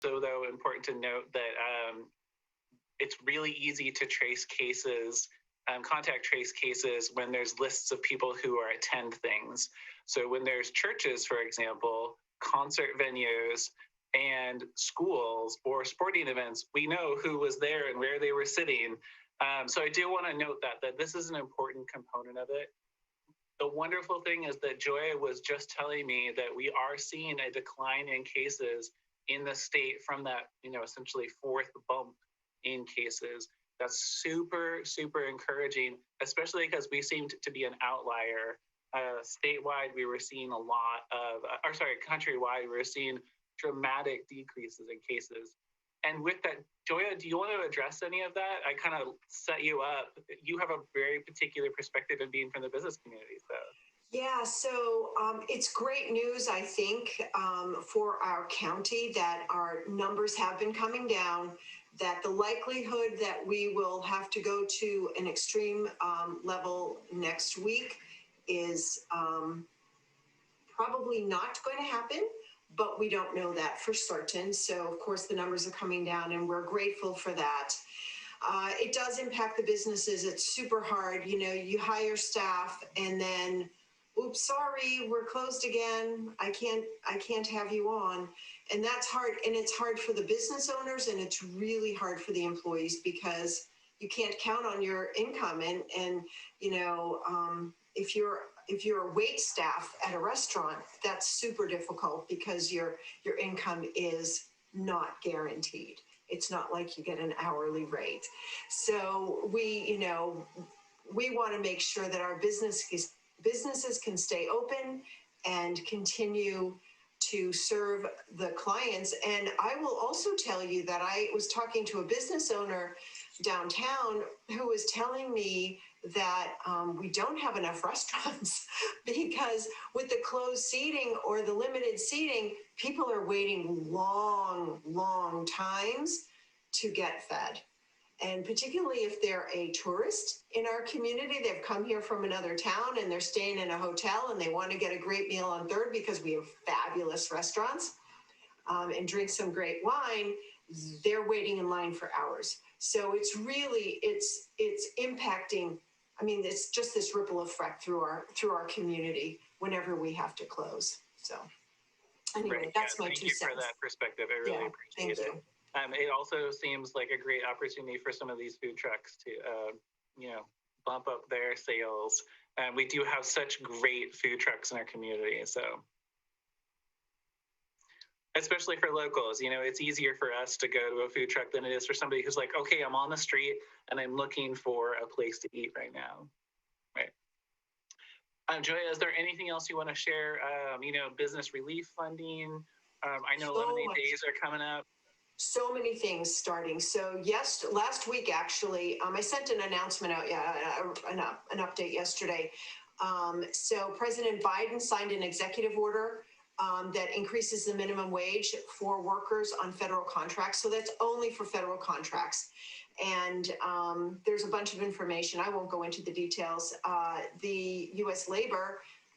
though, important to note that it's really easy to trace cases, contact trace cases, when there's lists of people who are attend things. So when there's churches, for example, concert venues, and schools or sporting events, we know who was there and where they were sitting. So I do want to note that this is an important component of it. The wonderful thing is that Joya was just telling me that we are seeing a decline in cases in the state from that, essentially fourth bump in cases. That's super, super encouraging, especially because we seemed to be an outlier. Statewide, we were seeing a lot of, countrywide, we were seeing dramatic decreases in cases. And with that, Joya, do you want to address any of that? I kind of set you up. You have a very particular perspective in being from the business community. So. Yeah, so it's great news, I think, for our county that our numbers have been coming down, that the likelihood that we will have to go to an extreme level next week is probably not going to happen. But we don't know that for certain. So, of course, the numbers are coming down, and we're grateful for that. It does impact the businesses. It's super hard. You hire staff, and then, oops, sorry, we're closed again. I can't have you on. And that's hard. And it's hard for the business owners, and it's really hard for the employees because you can't count on your income. And if you're a wait staff at a restaurant, that's super difficult because your income is not guaranteed. It's not like you get an hourly rate. So we want to make sure that our businesses can stay open and continue to serve the clients. And I will also tell you that I was talking to a business owner downtown who was telling me that we don't have enough restaurants because with the closed seating or the limited seating, people are waiting long times to get fed. And particularly if they're a tourist in our community, they've come here from another town and they're staying in a hotel and they want to get a great meal on 3rd because we have fabulous restaurants and drink some great wine, they're waiting in line for hours. So it's really, it's impacting. I mean, it's just this ripple effect through our community whenever we have to close. So anyway, that's my 2 cents. Thank you for that perspective. I really appreciate it. It also seems like a great opportunity for some of these food trucks to, bump up their sales. We do have such great food trucks in our community, so. Especially for locals, it's easier for us to go to a food truck than it is for somebody who's like, okay, I'm on the street and I'm looking for a place to eat right now, right? Joya, is there anything else you want to share? Business relief funding. I know Lemonade Days are coming up. So many things starting. So yes, last week actually, I sent an announcement out, an update yesterday. So President Biden signed an executive order that increases the minimum wage for workers on federal contracts. So that's only for federal contracts. And there's a bunch of information. I won't go into the details. The U.S.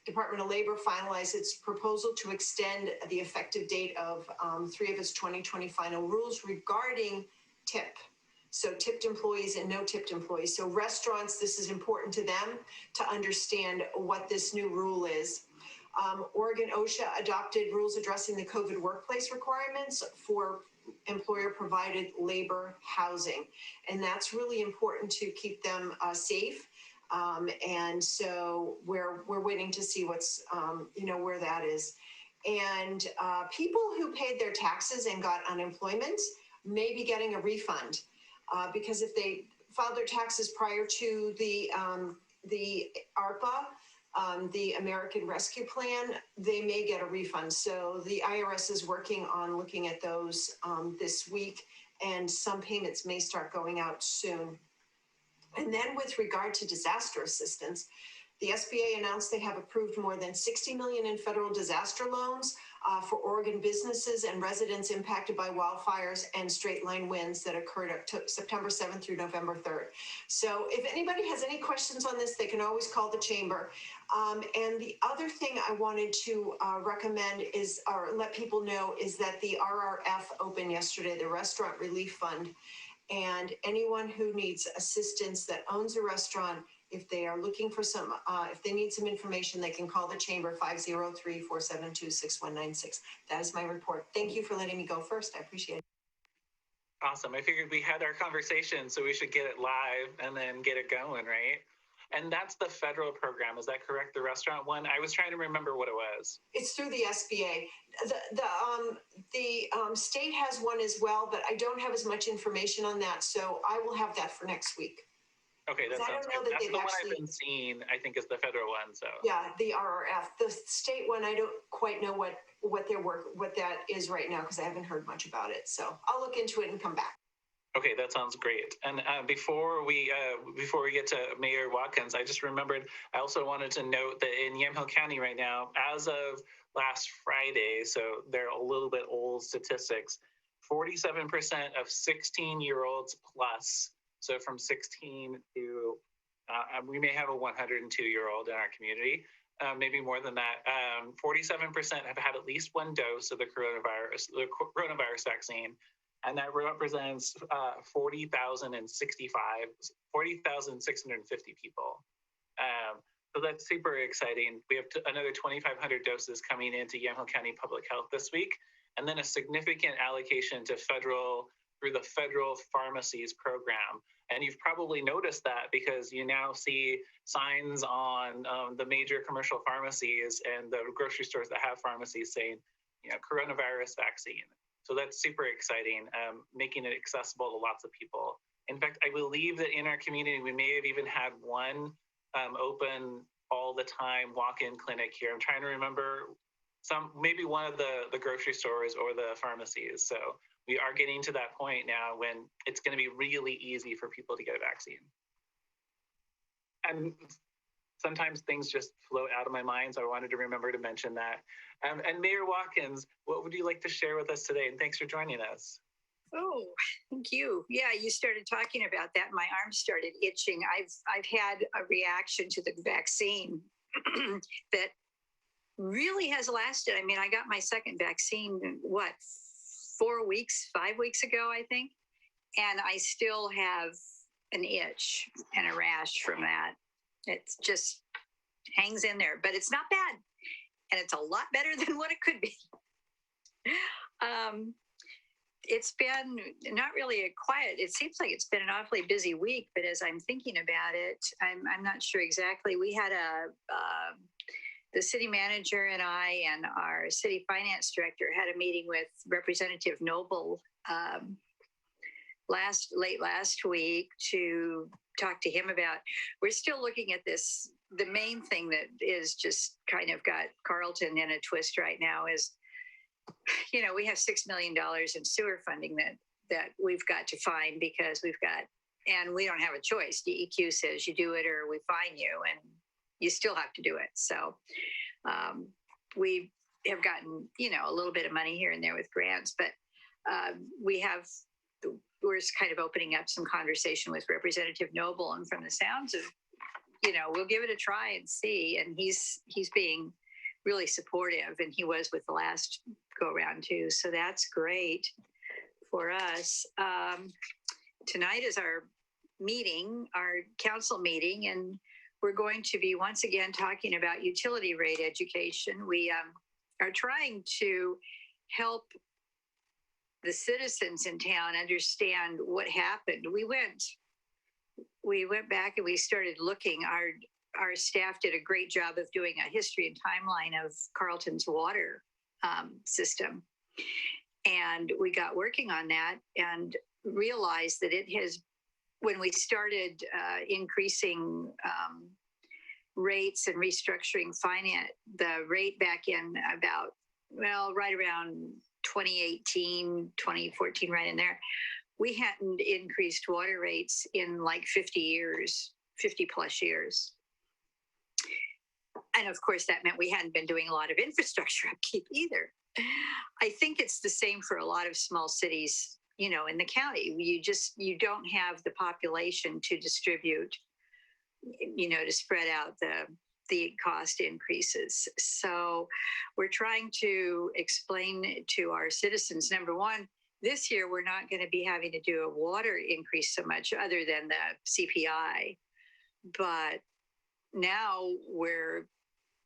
Department of Labor finalized its proposal to extend the effective date of 3 of its 2020 final rules regarding tip. So tipped employees and no tipped employees. So restaurants, this is important to them to understand what this new rule is. Oregon OSHA adopted rules addressing the COVID workplace requirements for employer-provided labor housing. And that's really important to keep them safe. And so we're waiting to see what's, where that is. And people who paid their taxes and got unemployment may be getting a refund because if they filed their taxes prior to the ARPA, the American Rescue Plan, they may get a refund. So the IRS is working on looking at those this week, and some payments may start going out soon. And then with regard to disaster assistance, the SBA announced they have approved more than $60 million in federal disaster loans. for Oregon businesses and residents impacted by wildfires and straight line winds that occurred September 7th through November 3rd. So if anybody has any questions on this, they can always call the chamber. And the other thing I wanted to recommend is, or let people know, is that the RRF opened yesterday, the Restaurant Relief Fund. And anyone who needs assistance that owns a restaurant, if they are looking for some, if they need some information, they can call the chamber 503-472-6196. That is my report. Thank you for letting me go first. I appreciate it. Awesome. I figured we had our conversation, so we should get it live and then get it going, right? And that's the federal program. Is that correct? The restaurant one? I was trying to remember what it was. It's through the SBA. The state has one as well, but I don't have as much information on that. So I will have that for next week. Okay, that sounds good. That's the one I've been seeing, I think, is the federal one. So yeah, the RRF. The state one, I don't quite know what that is right now because I haven't heard much about it. So I'll look into it and come back. Okay, that sounds great. And before we get to Mayor Watkins, I just remembered I also wanted to note that in Yamhill County right now, as of last Friday, so they're a little bit old statistics, 47% of 16-year-olds plus, so from 16 to, we may have a 102-year-old in our community, maybe more than that. 47% have had at least one dose of the coronavirus vaccine. And that represents 40,650 people. So that's super exciting. We have another 2,500 doses coming into Yamhill County Public Health this week, and then a significant allocation to through the federal pharmacies program. And you've probably noticed that because you now see signs on the major commercial pharmacies and the grocery stores that have pharmacies saying, coronavirus vaccine. So that's super exciting, making it accessible to lots of people. In fact, I believe that in our community, we may have even had one open all the time walk-in clinic here. I'm trying to remember maybe one of the grocery stores or the pharmacies. So we are getting to that point now when it's going to be really easy for people to get a vaccine. And sometimes things just float out of my mind, so I wanted to remember to mention that. And Mayor Watkins, what would you like to share with us today? And thanks for joining us. Oh, thank you. Yeah, you started talking about that. My arms started itching. I've had a reaction to the vaccine that really has lasted. I mean, I got my second vaccine, 5 weeks ago, I think. And I still have an itch and a rash from that. It's just hangs in there, but it's not bad. And it's a lot better than what it could be. It's been not really it seems like it's been an awfully busy week, but as I'm thinking about it, I'm not sure exactly. We had the city manager and I and our city finance director had a meeting with Representative Noble late last week to talk to him about, we're still looking at this. The main thing that is just kind of got Carlton in a twist right now is, we have $6 million in sewer funding that we've got to find because and we don't have a choice. DEQ says you do it or we fine you, and you still have to do it. So we have gotten, a little bit of money here and there with grants, but we're kind of opening up some conversation with Representative Noble, and from the sounds of, we'll give it a try and see. And he's being really supportive, and he was with the last go around too. So that's great for us. Tonight is our council meeting, and we're going to be once again talking about utility rate education. We are trying to help the citizens in town understand what happened. We went back and we started looking. Our staff did a great job of doing a history and timeline of Carlton's water system. And we got working on that and realized that when we started increasing rates and restructuring finance, the rate back in right around 2018, 2014, right in there, we hadn't increased water rates in like 50 plus years. And of course, that meant we hadn't been doing a lot of infrastructure upkeep either. I think it's the same for a lot of small cities, in the county. You don't have the population to distribute, to spread out the cost increases. So we're trying to explain to our citizens, number one, this year we're not going to be having to do a water increase so much other than the CPI, but now we're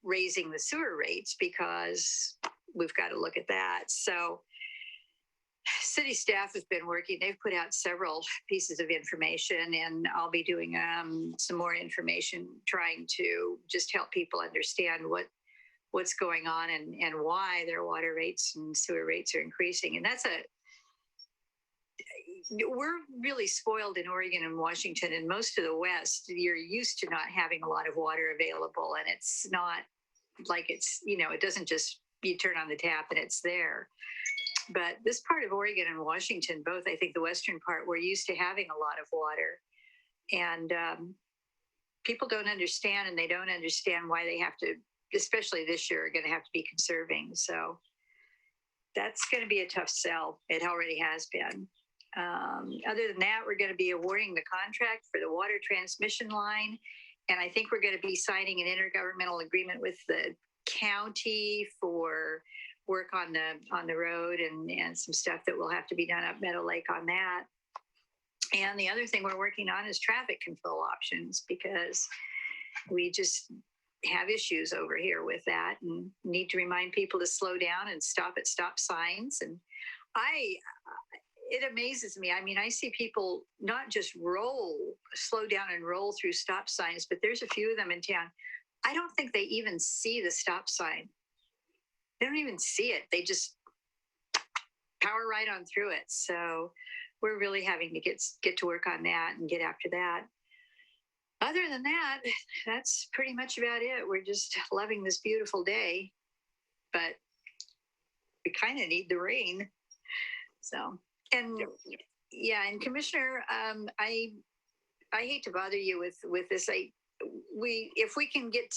raising the sewer rates because we've got to look at that. So city staff has been working. They've put out several pieces of information, and I'll be doing some more information trying to just help people understand what's going on and why their water rates and sewer rates are increasing. And we're really spoiled in Oregon and Washington and most of the West. You're used to not having a lot of water available, and it's not like it's, it doesn't just, you turn on the tap and it's there. But this part of Oregon and Washington, both, I think the western part, we're used to having a lot of water. And people don't understand, and they don't understand why they have to, especially this year, are going to have to be conserving. So that's going to be a tough sell. It already has been. Other than that, we're going to be awarding the contract for the water transmission line. And I think we're going to be signing an intergovernmental agreement with the county for work on the road and some stuff that will have to be done up Meadow Lake on that. And the other thing we're working on is traffic control options, because we just have issues over here with that and need to remind people to slow down and stop at stop signs. And it amazes me. I mean, I see people not just slow down and roll through stop signs, but there's a few of them in town. I don't think they even see the stop sign. They don't even see it. They just power right on through it. So we're really having to get to work on that and get after that. Other than that, that's pretty much about it. We're just loving this beautiful day, but we kind of need the rain. So, and yeah, and Commissioner, I hate to bother you with this. If we can get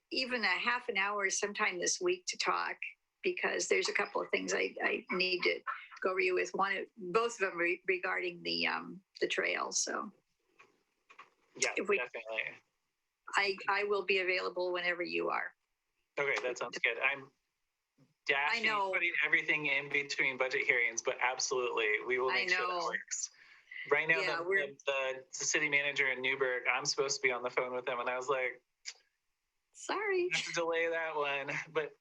even a half an hour sometime this week to talk, because there's a couple of things I need to go over you with. Both of them regarding the trail. So yeah, definitely. I will be available whenever you are. Okay, that sounds good. I'm dashing putting everything in between budget hearings, but absolutely, we will make sure that works. Right now, the city manager in Newburgh, I'm supposed to be on the phone with them, and I was like, sorry, I have to delay that one. But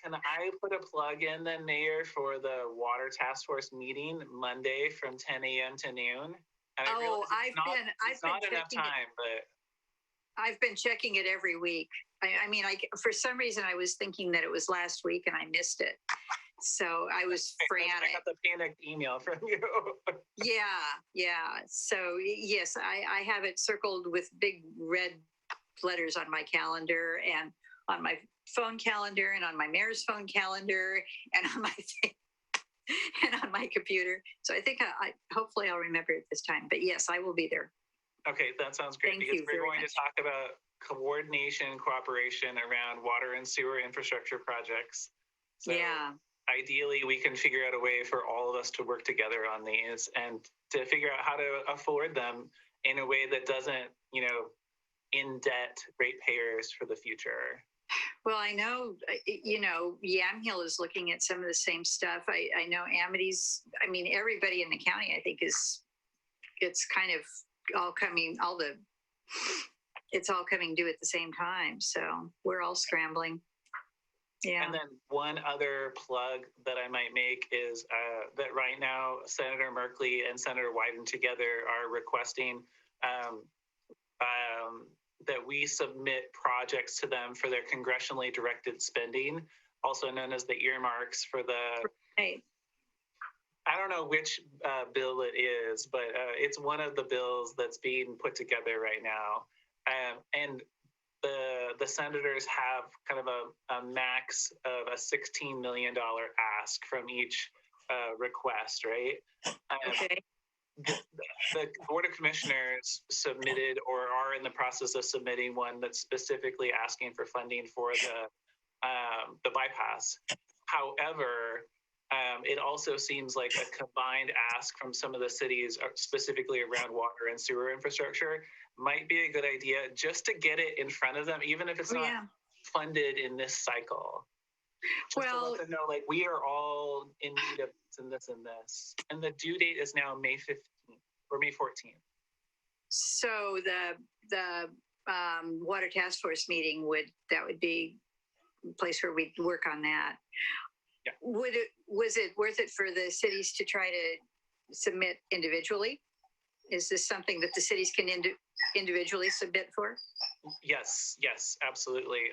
can I put a plug in then, Mayor, for the Water Task Force meeting Monday from 10 a.m. to noon? And I've been not enough time, but I've been checking it every week. I mean, for some reason, I was thinking that it was last week and I missed it. So I was frantic. I got the panicked email from you. Yeah. So yes, I have it circled with big red letters on my calendar and on my phone calendar and on my mayor's phone calendar and on my and on my computer. So I think hopefully I'll remember it this time. But yes, I will be there. Okay, that sounds great. Thank because you we're very going much. to talk about coordination, cooperation around water and sewer infrastructure projects. So yeah. Ideally, we can figure out a way for all of us to work together on these and to figure out how to afford them in a way that doesn't, in debt ratepayers for the future. Well, I know, Yamhill is looking at some of the same stuff. I know Amity's, everybody in the county, I think it's kind of all coming, it's all coming due at the same time. So we're all scrambling. Yeah. And then one other plug that I might make is that right now, Senator Merkley and Senator Wyden together are requesting that we submit projects to them for their congressionally directed spending, also known as the earmarks for the, right. I don't know which bill it is, but it's one of the bills that's being put together right now. And the senators have kind of a max of a $16 million ask from each request, right? Okay. the Board of Commissioners submitted or are in the process of submitting one that's specifically asking for funding for the bypass. However, it also seems like a combined ask from some of the cities, specifically around water and sewer infrastructure, might be a good idea just to get it in front of them, even if it's not funded in this cycle. Just to let them know, like, we are all in need of this and this and this. And the due date is now May 15th or May 14th. So the Water Task Force meeting would be a place where we'd work on that. Yeah. Was it worth it for the cities to try to submit individually? Is this something that the cities can individually submit for? Yes, absolutely.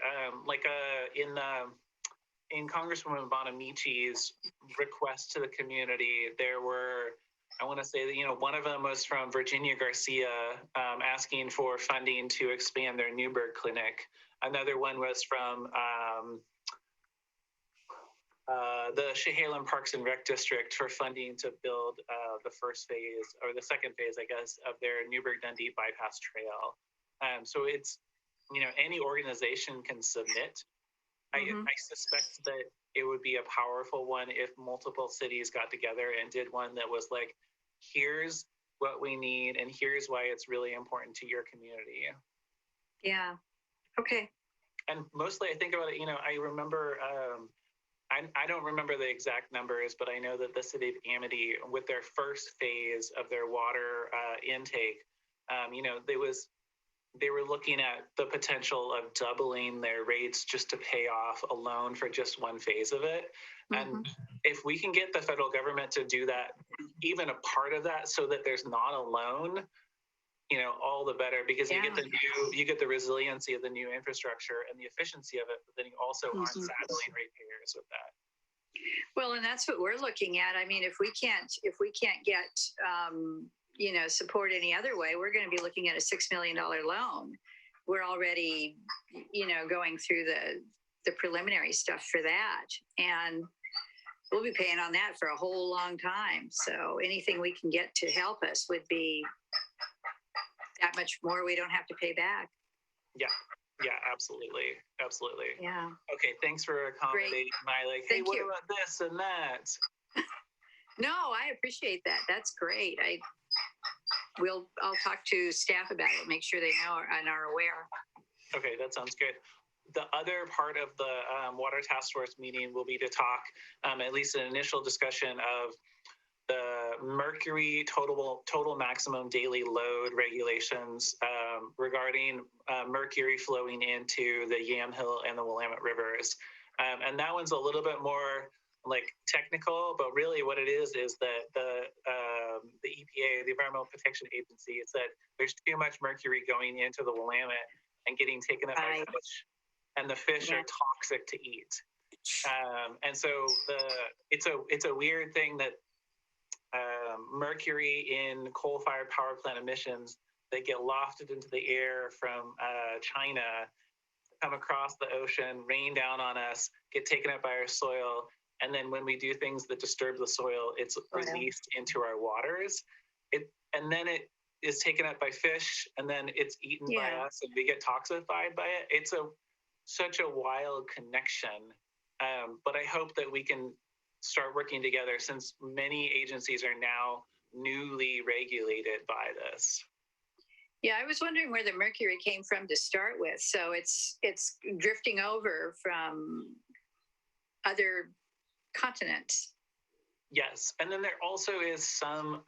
In Congresswoman Bonamici's request to the community, there were, I want to say that, one of them was from Virginia Garcia asking for funding to expand their Newburgh clinic. Another one was from the Chehalis Parks and Rec District for funding to build the first phase, or the second phase, I guess, of their Newburgh-Dundee bypass trail. So it's, any organization can submit. I suspect that it would be a powerful one if multiple cities got together and did one that was like, here's what we need and here's why it's really important to your community. Yeah. Okay. And mostly I think about it, I remember, I don't remember the exact numbers, but I know that the city of Amity, with their first phase of their water intake, they were looking at the potential of doubling their rates just to pay off a loan for just one phase of it. Mm-hmm. And if we can get the federal government to do that, even a part of that, so that there's not a loan, all the better, because you get the resiliency of the new infrastructure and the efficiency of it, but then you also aren't saddling ratepayers with that. Well, and that's what we're looking at. I mean, if we can't get support any other way, we're going to be looking at a $6 million loan. We're already, going through the preliminary stuff for that, and we'll be paying on that for a whole long time. So anything we can get to help us would be that much more we don't have to pay back. Yeah, absolutely. Yeah. Okay, thanks for accommodating my hey, what about this and that? No, I appreciate that. That's great. I'll talk to staff about it, make sure they know and are aware. Okay, that sounds good. The other part of the Water Task Force meeting will be to talk, at least an initial discussion of the mercury total maximum daily load regulations regarding mercury flowing into the Yamhill and the Willamette rivers. And that one's a little bit more technical, but really what it is that the EPA, the Environmental Protection Agency, is that there's too much mercury going into the Willamette and getting taken up by fish, and the fish are toxic to eat. And so it's a weird thing that mercury in coal-fired power plant emissions, they get lofted into the air from China, come across the ocean, rain down on us, get taken up by our soil. And then when we do things that disturb the soil, it's released into our waters. And then it is taken up by fish, and then it's eaten by us, and we get toxified by it. It's such a wild connection. But I hope that we can start working together, since many agencies are now newly regulated by this. Yeah, I was wondering where the mercury came from to start with. So it's drifting over from other continents. Yes, and then there also is some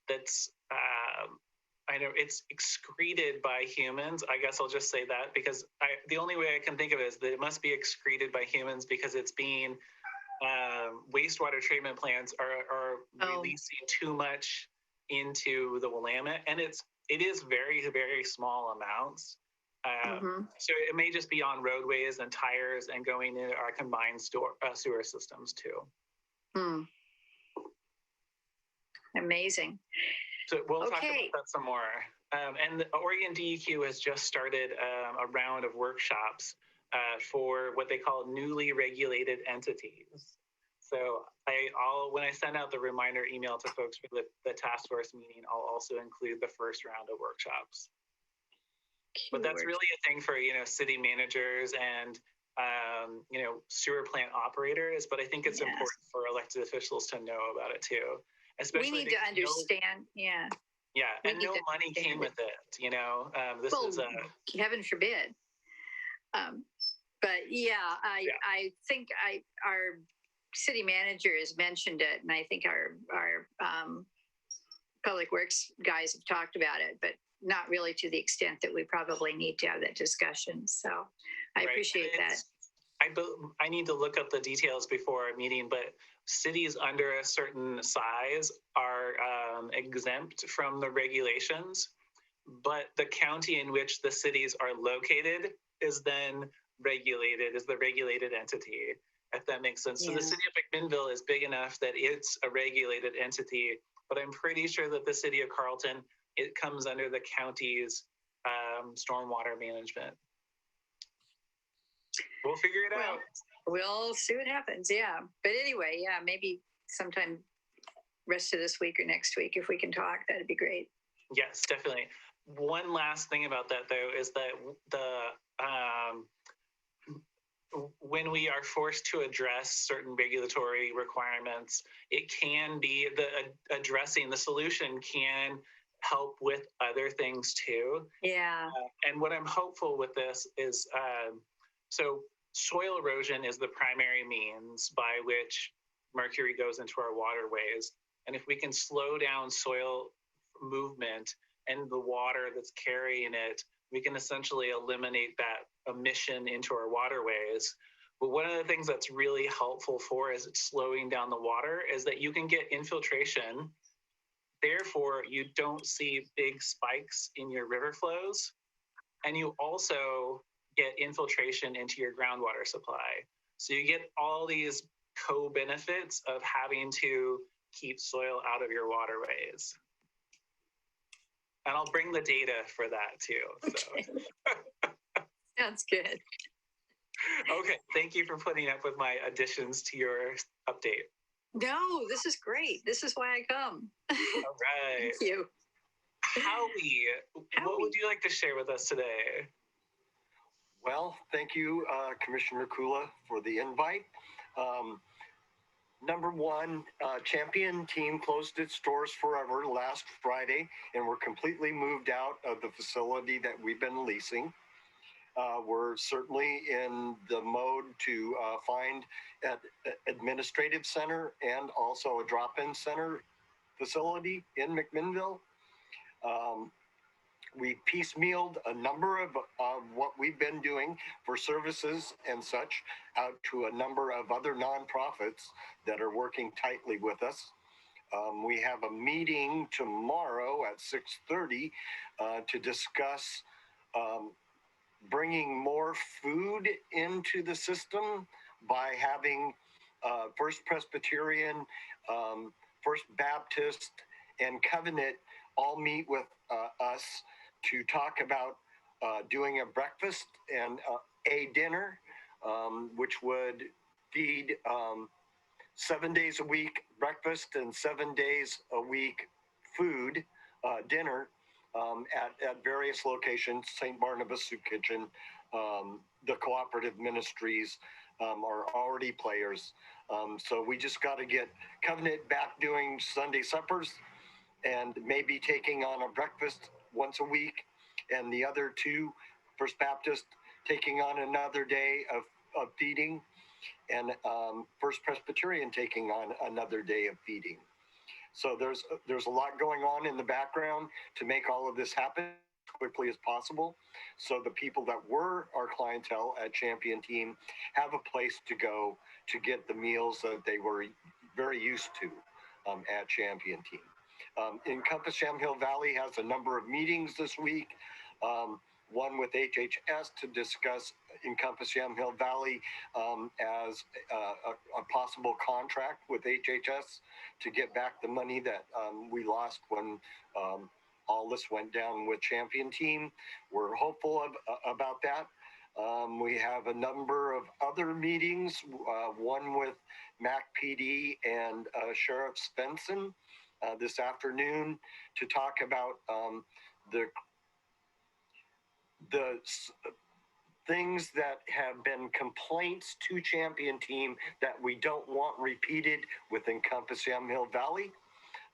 that's I know it's excreted by humans. I guess I'll just say that, because the only way I can think of it is that it must be excreted by humans, because it's being wastewater treatment plants are releasing too much into the Willamette, and it is very, very small amounts. So it may just be on roadways and tires and going into our combined sewer systems too. Amazing. So we'll talk about that some more. And the Oregon DEQ has just started a round of workshops for what they call newly regulated entities. So when I send out the reminder email to folks for the task force meeting, I'll also include the first round of workshops. But that's really a thing for, city managers and, sewer plant operators. But I think it's important for elected officials to know about it too. Especially we need to understand. Yeah. And no money came with it. This is heaven forbid. But I think our city manager has mentioned it, and I think our public works guys have talked about it, but not really to the extent that we probably need to have that discussion. So I appreciate that. I need to look up the details before our meeting, but cities under a certain size are exempt from the regulations, but the county in which the cities are located is then regulated, is the regulated entity, if that makes sense. So the city of McMinnville is big enough that it's a regulated entity, but I'm pretty sure that the city of Carlton, it comes under the county's stormwater management. We'll figure it out. We'll see what happens. Yeah. But anyway, maybe sometime rest of this week or next week, if we can talk, that'd be great. Yes, definitely. One last thing about that, though, is that when we are forced to address certain regulatory requirements, it can be addressing the solution can help with other things too. Yeah. And what I'm hopeful with this is, so soil erosion is the primary means by which mercury goes into our waterways. And if we can slow down soil movement and the water that's carrying it, we can essentially eliminate that emission into our waterways. But one of the things that's really helpful for is slowing down the water is that you can get infiltration. Therefore, you don't see big spikes in your river flows. And you also get infiltration into your groundwater supply. So you get all these co-benefits of having to keep soil out of your waterways. And I'll bring the data for that too. Okay. So. Sounds good. Okay, thank you for putting up with my additions to your update. No, this is great. This is why I come. All right. Thank you. Howie, what would you like to share with us today? Well, thank you, Commissioner Kula, for the invite. Number one, Champion team closed its doors forever last Friday, and we're completely moved out of the facility that we've been leasing. We're certainly in the mode to find an administrative center and also a drop-in center facility in McMinnville. We piecemealed a number of what we've been doing for services and such out to a number of other nonprofits that are working tightly with us. We have a meeting tomorrow at 6:30 to discuss bringing more food into the system by having First Presbyterian, First Baptist, and Covenant all meet with us to talk about doing a breakfast and a dinner, which would feed 7 days a week breakfast and 7 days a week food, dinner, at various locations. St. Barnabas Soup Kitchen, the cooperative ministries are already players. So we just got to get Covenant back doing Sunday suppers and maybe taking on a breakfast once a week, and the other two, First Baptist, taking on another day of feeding, and First Presbyterian taking on another day of feeding. So there's a lot going on in the background to make all of this happen as quickly as possible, so the people that were our clientele at Champion Team have a place to go to get the meals that they were very used to at Champion Team. Encompass Yamhill Valley has a number of meetings this week, one with HHS to discuss Encompass Yamhill Valley as a possible contract with HHS to get back the money that we lost when all this went down with Champion Team. We're hopeful about that. We have a number of other meetings, one with Mac PD and Sheriff Svensson this afternoon to talk about the things that have been complaints to Champion Team that we don't want repeated with Encompass Yamhill Valley,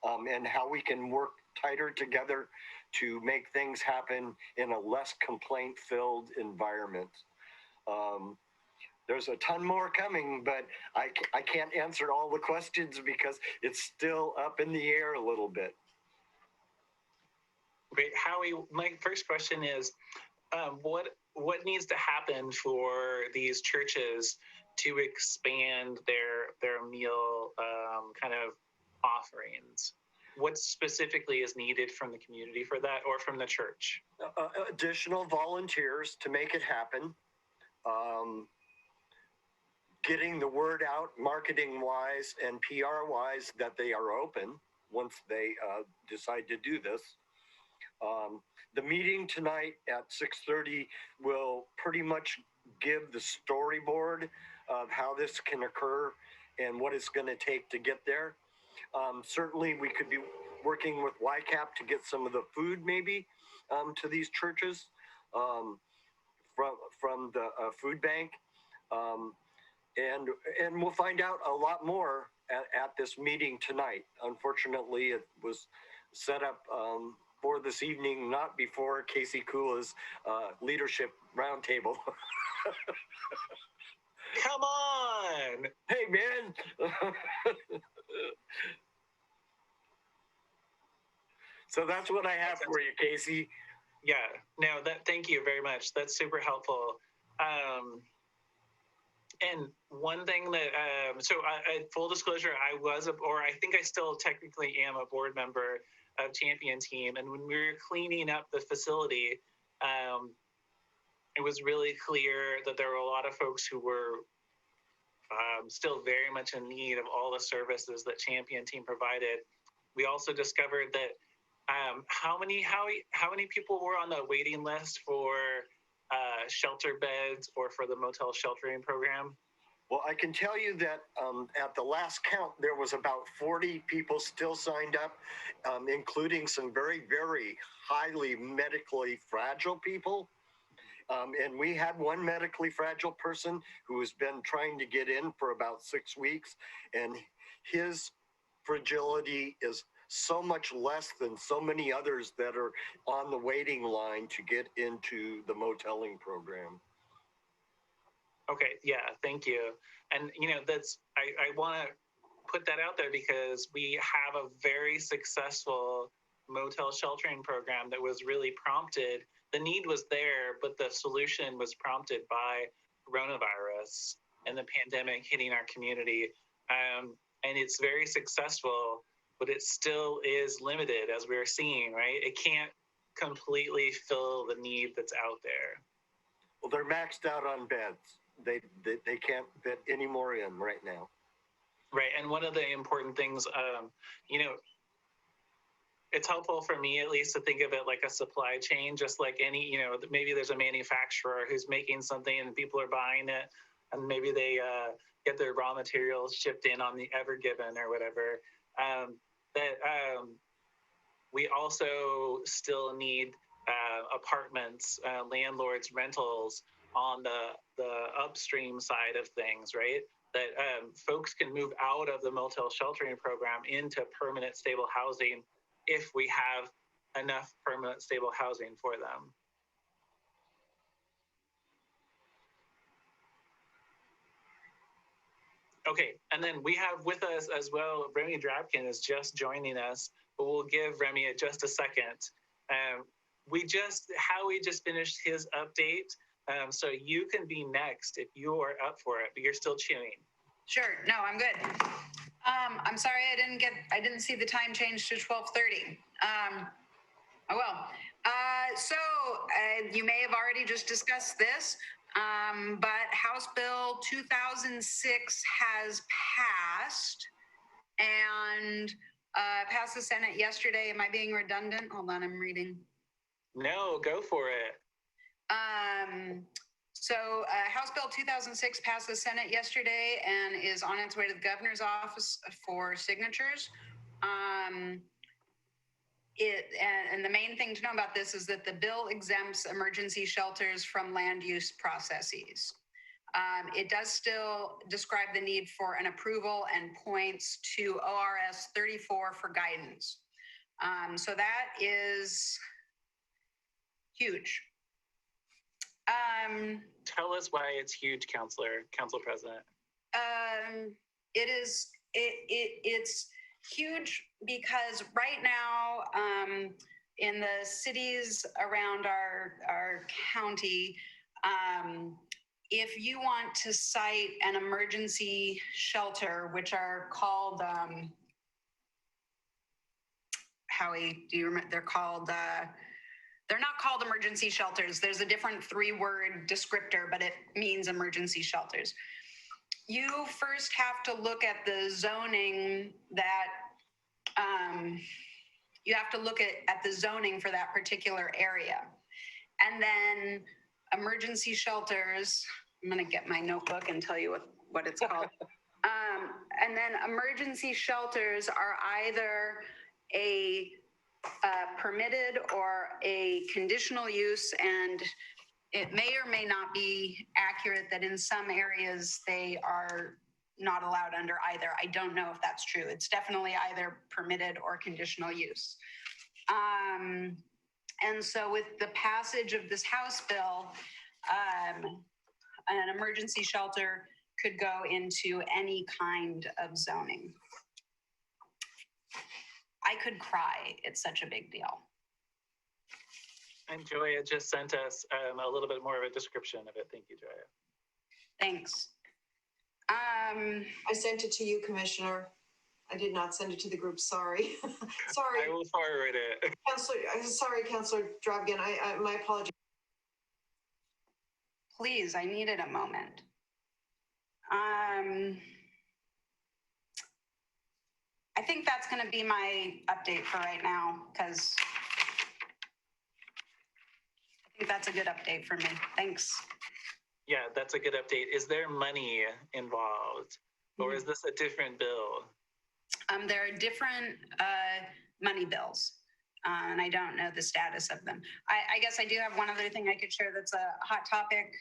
and how we can work tighter together to make things happen in a less complaint-filled environment. There's a ton more coming, but I can't answer all the questions because it's still up in the air a little bit. Great. Howie, my first question is, what needs to happen for these churches to expand their meal kind of offerings? What specifically is needed from the community for that, or from the church? Additional volunteers to make it happen. Getting the word out marketing wise and PR wise that they are open once they decide to do this. The meeting tonight at 6:30 will pretty much give the storyboard of how this can occur and what it's going to take to get there. Certainly we could be working with YCAP to get some of the food maybe to these churches from the food bank. And we'll find out a lot more at this meeting tonight. Unfortunately, it was set up for this evening, not before Casey Kula's leadership roundtable. Come on! Hey, man! So that's what I have for you, Casey. Yeah, no, thank you very much. That's super helpful. And one thing that, full disclosure, I think I still technically am a board member of Champion Team. And when we were cleaning up the facility, it was really clear that there were a lot of folks who were still very much in need of all the services that Champion Team provided. We also discovered that how many people were on the waiting list for shelter beds or for the motel sheltering program? Well, I can tell you that at the last count, there was about 40 people still signed up, including some very, very highly medically fragile people. And we had one medically fragile person who has been trying to get in for about 6 weeks, and his fragility is so much less than so many others that are on the waiting line to get into the moteling program. Okay, yeah, thank you. And, I want to put that out there because we have a very successful motel sheltering program that was really prompted. The need was there, but the solution was prompted by coronavirus and the pandemic hitting our community. And it's very successful, but it still is limited, as we're seeing, right? It can't completely fill the need that's out there. Well, they're maxed out on beds. They can't fit any more in right now. Right, and one of the important things, it's helpful for me at least to think of it like a supply chain, just like any, maybe there's a manufacturer who's making something and people are buying it, and maybe they get their raw materials shipped in on the Ever Given or whatever. We also still need apartments, landlords, rentals on the upstream side of things, right? That folks can move out of the motel sheltering program into permanent stable housing if we have enough permanent stable housing for them. Okay, and then we have with us as well, Remy Drabkin is just joining us, but we'll give Remy just a second. Howie just finished his update, so you can be next if you are up for it, but you're still chewing. Sure, no, I'm good. I'm sorry I didn't see the time change to 12:30. Oh well. So you may have already just discussed this, but House Bill 2006 has passed and passed the Senate yesterday. Am I being redundant? Hold on, I'm reading. No, go for it. So House Bill 2006 passed the Senate yesterday and is on its way to the governor's office for signatures. And the main thing to know about this is that the bill exempts emergency shelters from land use processes. It does still describe the need for an approval and points to ORS 34 for guidance. So that is huge. Tell us why it's huge, Council President. It's huge because right now, in the cities around our county, if you want to cite an emergency shelter, which are called, Howie, do you remember? They're called, they're not called emergency shelters. There's a different 3-word descriptor, but it means emergency shelters. You first have to look at the zoning that, you have to look at the zoning for that particular area. And then emergency shelters, I'm gonna get my notebook and tell you what it's called. And then emergency shelters are either a permitted or a conditional use, and it may or may not be accurate that in some areas they are not allowed under either. I don't know if that's true. It's definitely either permitted or conditional use. And so with the passage of this House bill, an emergency shelter could go into any kind of zoning. I could cry. It's such a big deal. And Joya just sent us a little bit more of a description of it. Thank you, Joya. Thanks. I sent it to you, Commissioner. I did not send it to the group. Sorry. Sorry. I will forward it. Councillor Dravigan. My apologies. Please, I needed a moment. I think that's going to be my update for right now, because I think that's a good update for me. Thanks. Yeah, that's a good update. Is there money involved, or is this a different bill? There are different money bills, and I don't know the status of them. I guess I do have one other thing I could share that's a hot topic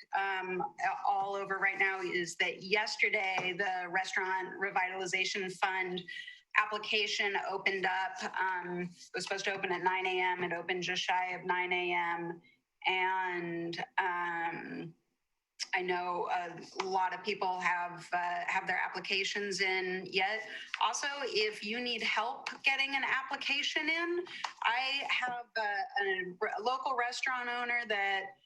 all over right now, is that yesterday the Restaurant Revitalization Fund application opened up. It was supposed to open at 9 a.m. It opened just shy of 9 a.m. And I know a lot of people have their applications in yet. Also, if you need help getting an application in, I have a local restaurant owner that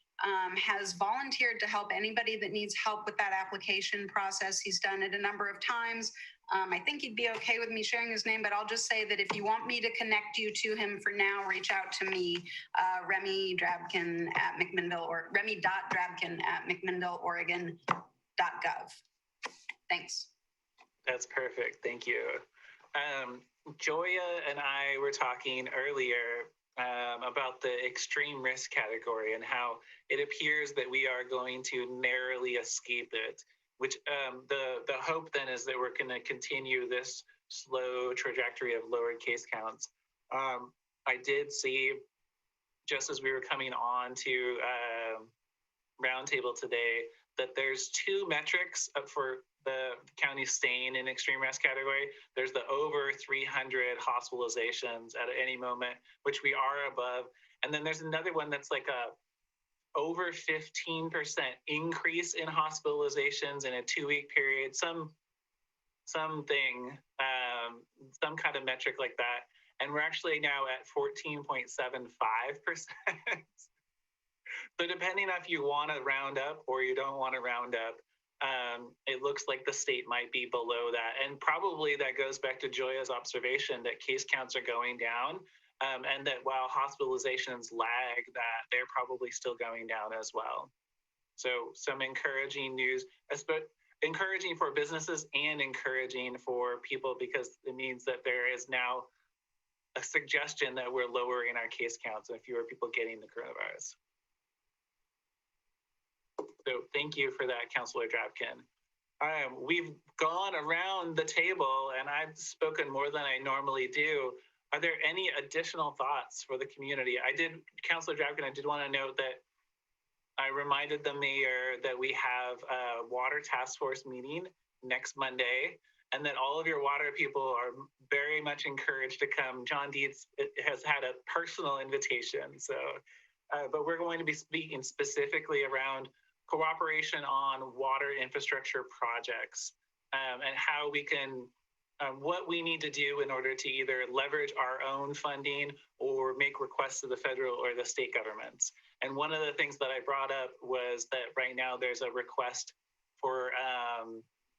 has volunteered to help anybody that needs help with that application process. He's done it a number of times. I think he'd be okay with me sharing his name, but I'll just say that if you want me to connect you to him for now, reach out to me, Remy Drabkin at McMinnville, or Remy.Drabkin at McMinnvilleOregon.gov. Thanks. That's perfect. Thank you. Joya and I were talking earlier about the extreme risk category and how it appears that we are going to narrowly escape it, which the hope then is that we're going to continue this slow trajectory of lowered case counts. I did see, just as we were coming on to Roundtable today, that there's 2 metrics for the county staying in extreme risk category. There's the over 300 hospitalizations at any moment, which we are above. And then there's another one that's like a over 15% increase in hospitalizations in a 2-week period, some kind of metric like that. And we're actually now at 14.75%. So depending on if you want to round up or you don't want to round up, it looks like the state might be below that. And probably that goes back to Joya's observation that case counts are going down. And that while hospitalizations lag, that they're probably still going down as well. So some encouraging news, encouraging for businesses and encouraging for people, because it means that there is now a suggestion that we're lowering our case counts and fewer people getting the coronavirus. So thank you for that, Councilor Drapkin. We've gone around the table and I've spoken more than I normally do. Are there any additional thoughts for the community? Councilor Drapkin, I did want to note that I reminded the mayor that we have a water task force meeting next Monday, and that all of your water people are very much encouraged to come. John Dietz has had a personal invitation. So, but we're going to be speaking specifically around cooperation on water infrastructure projects and how we can, what we need to do in order to either leverage our own funding or make requests to the federal or the state governments. And one of the things that I brought up was that right now there's a request for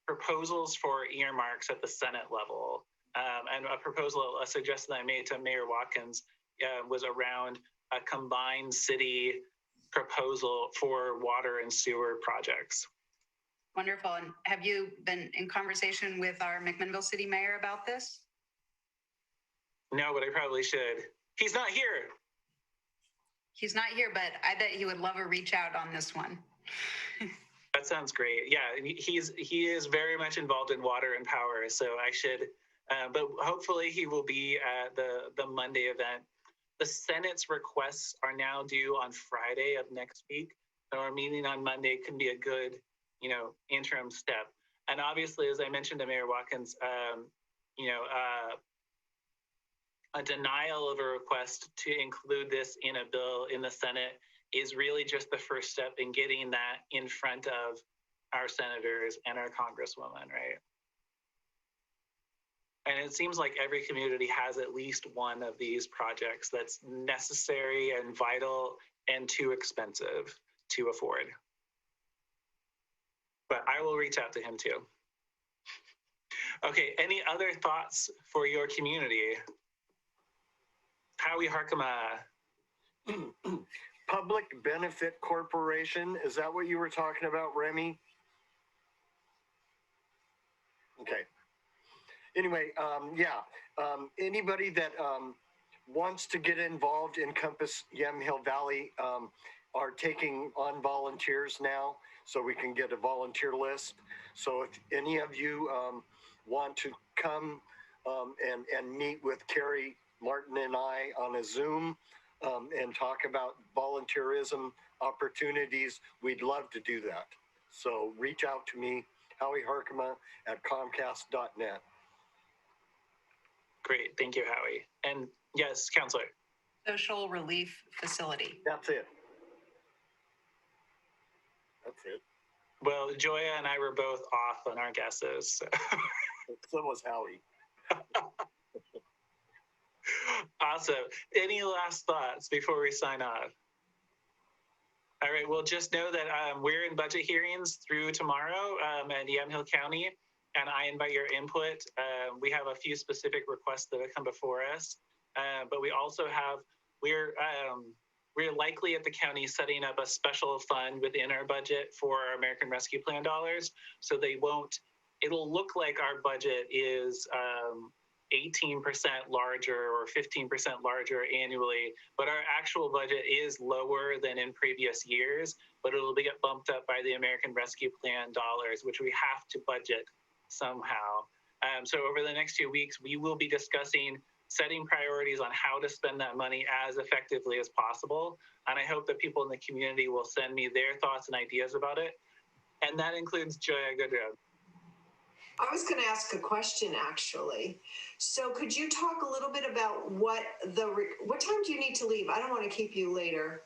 proposals for earmarks at the Senate level. And a suggestion I made to Mayor Watkins was around a combined city proposal for water and sewer projects. Wonderful. And have you been in conversation with our McMinnville City Mayor about this? No, but I probably should. He's not here. He's not here, but I bet he would love a reach out on this one. That sounds great. Yeah, he is very much involved in water and power, so I should. But hopefully he will be at the Monday event. The Senate's requests are now due on Friday of next week. So our meeting on Monday can be a good, interim step. And obviously, as I mentioned to Mayor Watkins, a denial of a request to include this in a bill in the Senate is really just the first step in getting that in front of our senators and our congresswoman, right? And it seems like every community has at least one of these projects that's necessary and vital and too expensive to afford. But I will reach out to him too. Okay, any other thoughts for your community? Howie Harkema. Public Benefit Corporation, is that what you were talking about, Remy? Okay. Anyway, anybody that wants to get involved in Compass Yamhill Valley are taking on volunteers now, so we can get a volunteer list. So if any of you want to come and meet with Carrie Martin and I on a Zoom and talk about volunteerism opportunities, we'd love to do that. So reach out to me, Howie Harkema at Comcast.net. Great, thank you, Howie. And yes, Counselor. Social Relief Facility. That's it. That's it. Well, Joya and I were both off on our guesses. So was Howie. Awesome. Any last thoughts before we sign off? All right, well, just know that we're in budget hearings through tomorrow at Yamhill County, and I invite your input. We have a few specific requests that have come before us, but we also have, we're likely at the county setting up a special fund within our budget for our American Rescue Plan dollars, so it'll look like our budget is 18% larger or 15% larger annually, but our actual budget is lower than in previous years, but it'll get bumped up by the American Rescue Plan dollars, which we have to budget somehow. So over the next 2 weeks, we will be discussing setting priorities on how to spend that money as effectively as possible. And I hope that people in the community will send me their thoughts and ideas about it. And that includes Joya Goodrow. I was going to ask a question, actually. So could you talk a little bit about what time do you need to leave? I don't want to keep you later.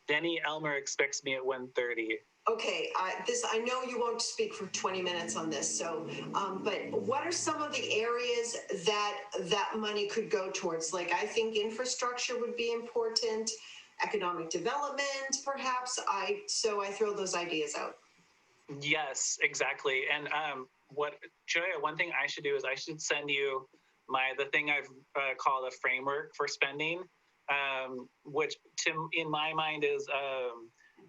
Denny Elmer expects me at 1:30. Okay, I know you won't speak for 20 minutes on this. So, but what are some of the areas that money could go towards? Like, I think infrastructure would be important, economic development, perhaps. So I throw those ideas out. Yes, exactly. And Joya, one thing I should do is I should send you the thing I've called a framework for spending, which in my mind is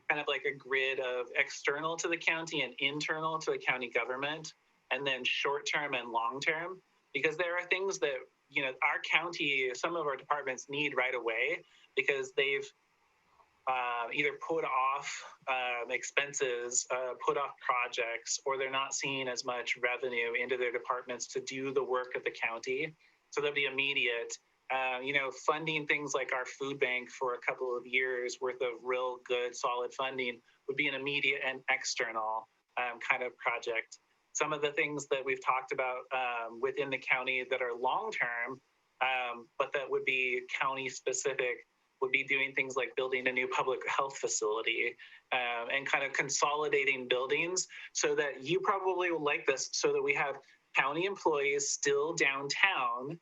kind of like a grid of external to the county and internal to the county government, and then short-term and long-term, because there are things that, our county, some of our departments need right away, because they've either put off expenses, put off projects, or they're not seeing as much revenue into their departments to do the work of the county. So that'd be immediate. Funding things like our food bank for a couple of years worth of real good, solid funding would be an immediate and external kind of project. Some of the things that we've talked about within the county that are long-term, but that would be county specific, would be doing things like building a new public health facility and kind of consolidating buildings so that you probably will like this, so that we have county employees still downtown.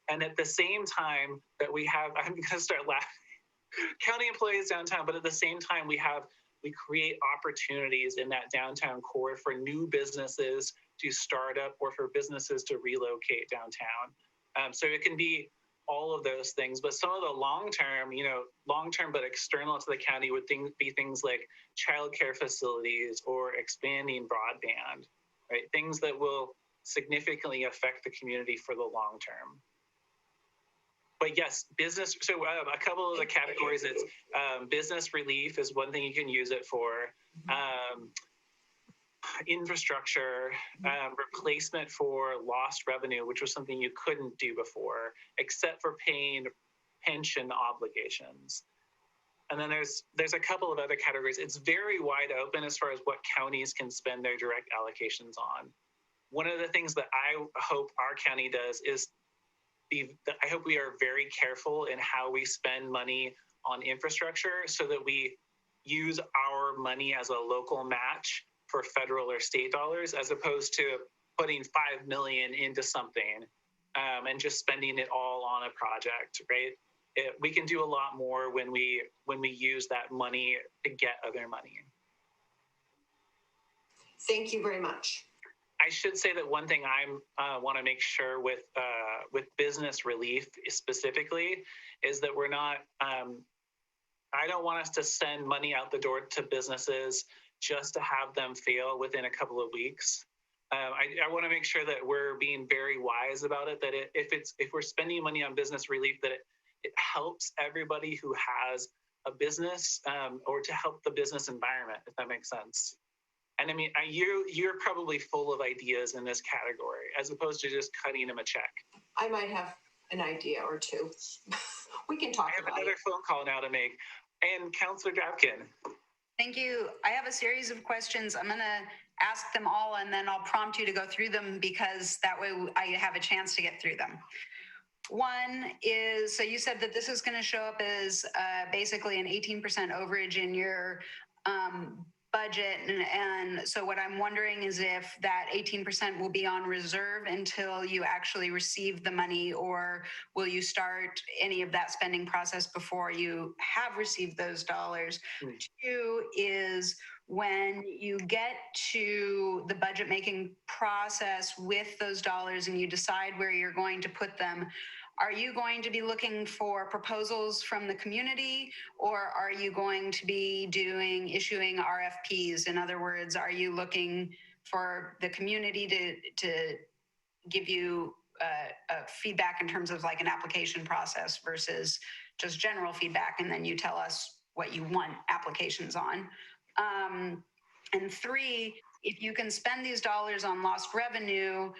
And at the same time that we have, I'm going to start laughing, county employees downtown, but at the same time we create opportunities in that downtown core for new businesses to start up or for businesses to relocate downtown. So it can be all of those things, but some of the long-term but external to the county would be things like childcare facilities or expanding broadband, right? Things that will significantly affect the community for the long term. But yes, business. So a couple of the categories, it's business relief is one thing you can use it for. Infrastructure, replacement for lost revenue, which was something you couldn't do before, except for paying pension obligations. And then there's a couple of other categories. It's very wide open as far as what counties can spend their direct allocations on. One of the things that I hope our county does is I hope we are very careful in how we spend money on infrastructure so that we use our money as a local match for federal or state dollars, as opposed to putting $5 million into something and just spending it all on a project, right? We can do a lot more when we use that money to get other money. Thank you very much. I should say that one thing I want to make sure with business relief specifically is that we're not. I don't want us to send money out the door to businesses just to have them fail within a couple of weeks. I want to make sure that we're being very wise about it. That if we're spending money on business relief, that it helps everybody who has a business or to help the business environment, if that makes sense. And I mean, you're probably full of ideas in this category, as opposed to just cutting them a check. I might have an idea or two. We can talk about it. I have another phone call now to make. And Councillor Drapkin. Thank you. I have a series of questions. I'm going to ask them all, and then I'll prompt you to go through them, because that way I have a chance to get through them. One is, so you said that this is going to show up as basically an 18% overage in your budget. And so what I'm wondering is if that 18% will be on reserve until you actually receive the money, or will you start any of that spending process before you have received those dollars? Two is, when you get to the budget making process with those dollars and you decide where you're going to put them, are you going to be looking for proposals from the community, or are you going to be issuing RFPs? In other words, are you looking for the community to give you feedback in terms of like an application process versus just general feedback, and then you tell us what you want applications on? And three, if you can spend these dollars on lost revenue,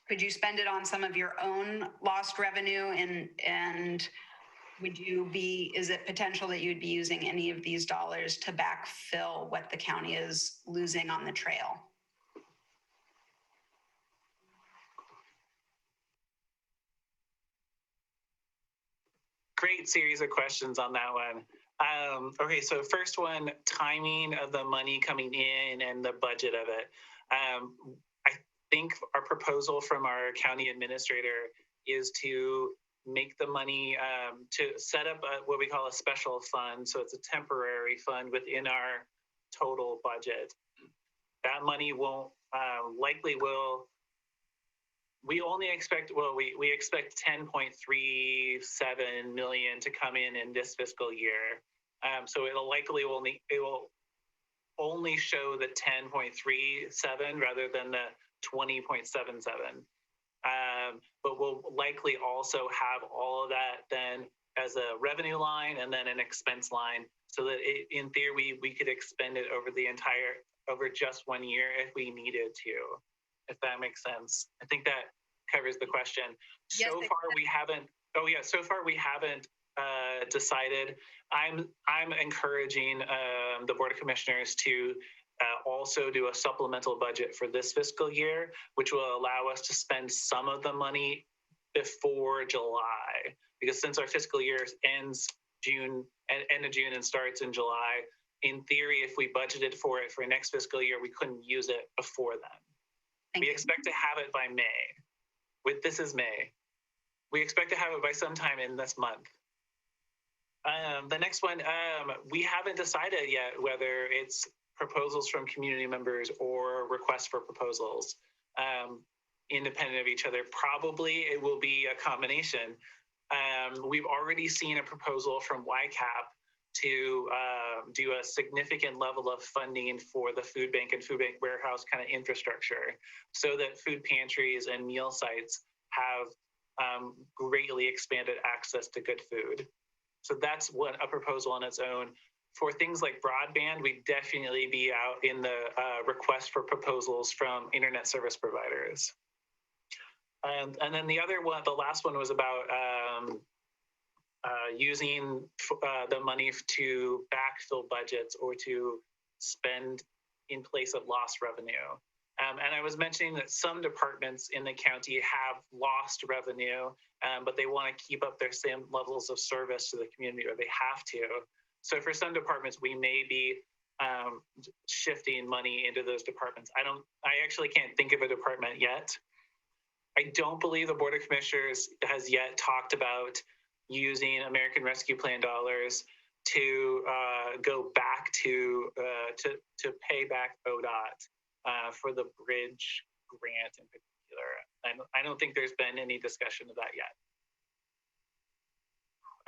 could you spend it on some of your own lost revenue, and is it potential that you'd be using any of these dollars to backfill what the county is losing on the trail? Great series of questions on that one. Okay, so first one, timing of the money coming in and the budget of it. I think our proposal from our county administrator is to make the money, to set up what we call a special fund. So it's a temporary fund within our total budget. That money won't, we only expect, we expect 10.37 million to come in this fiscal year. So it will only show the 10.37 rather than the 20.77. But we'll likely also have all of that then as a revenue line and then an expense line, so that in theory we could expend it over just 1 year if we needed to, if that makes sense. I think that covers the question. Yes, So far we haven't. Oh yeah, so far we haven't decided. I'm encouraging the Board of Commissioners to also do a supplemental budget for this fiscal year, which will allow us to spend some of the money before July, because since our fiscal year ends end of June and starts in July, in theory, if we budgeted for it for next fiscal year, we couldn't use it before then. We expect to have it by May. This is May. We expect to have it by sometime in this month. The next one, we haven't decided yet whether it's proposals from community members or requests for proposals, independent of each other. Probably it will be a combination. We've already seen a proposal from YCAP to do a significant level of funding for the food bank and food bank warehouse kind of infrastructure, so that food pantries and meal sites have greatly expanded access to good food. So that's a proposal on its own. For things like broadband, we'd definitely be out in the request for proposals from internet service providers. And then the last one was about using the money to backfill budgets or to spend in place of lost revenue. And I was mentioning that some departments in the county have lost revenue, but they want to keep up their same levels of service to the community, or they have to. So for some departments, we may be shifting money into those departments. I actually can't think of a department yet. I don't believe the Board of Commissioners has yet talked about using American Rescue Plan dollars to go back to pay back ODOT for the bridge grant in particular. I don't think there's been any discussion of that yet.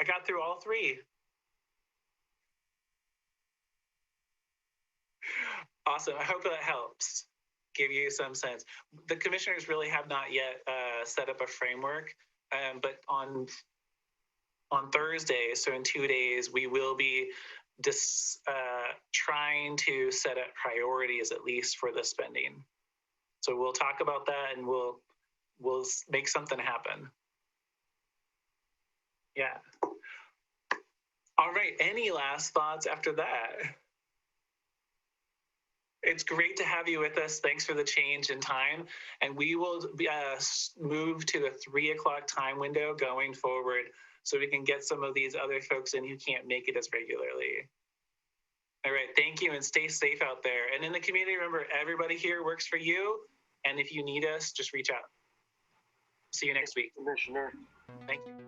I got through all three. Awesome. I hope that helps give you some sense. The commissioners really have not yet set up a framework, but on Thursday, so in 2 days, we will be trying to set up priorities, at least for the spending. So we'll talk about that, and we'll make something happen. Yeah. All right. Any last thoughts after that? It's great to have you with us. Thanks for the change in time. And we will move to the 3 o'clock time window going forward, so we can get some of these other folks in who can't make it as regularly. All right. Thank you, and stay safe out there. And in the community, remember, everybody here works for you. And if you need us, just reach out. See you next week. Commissioner. Thank you.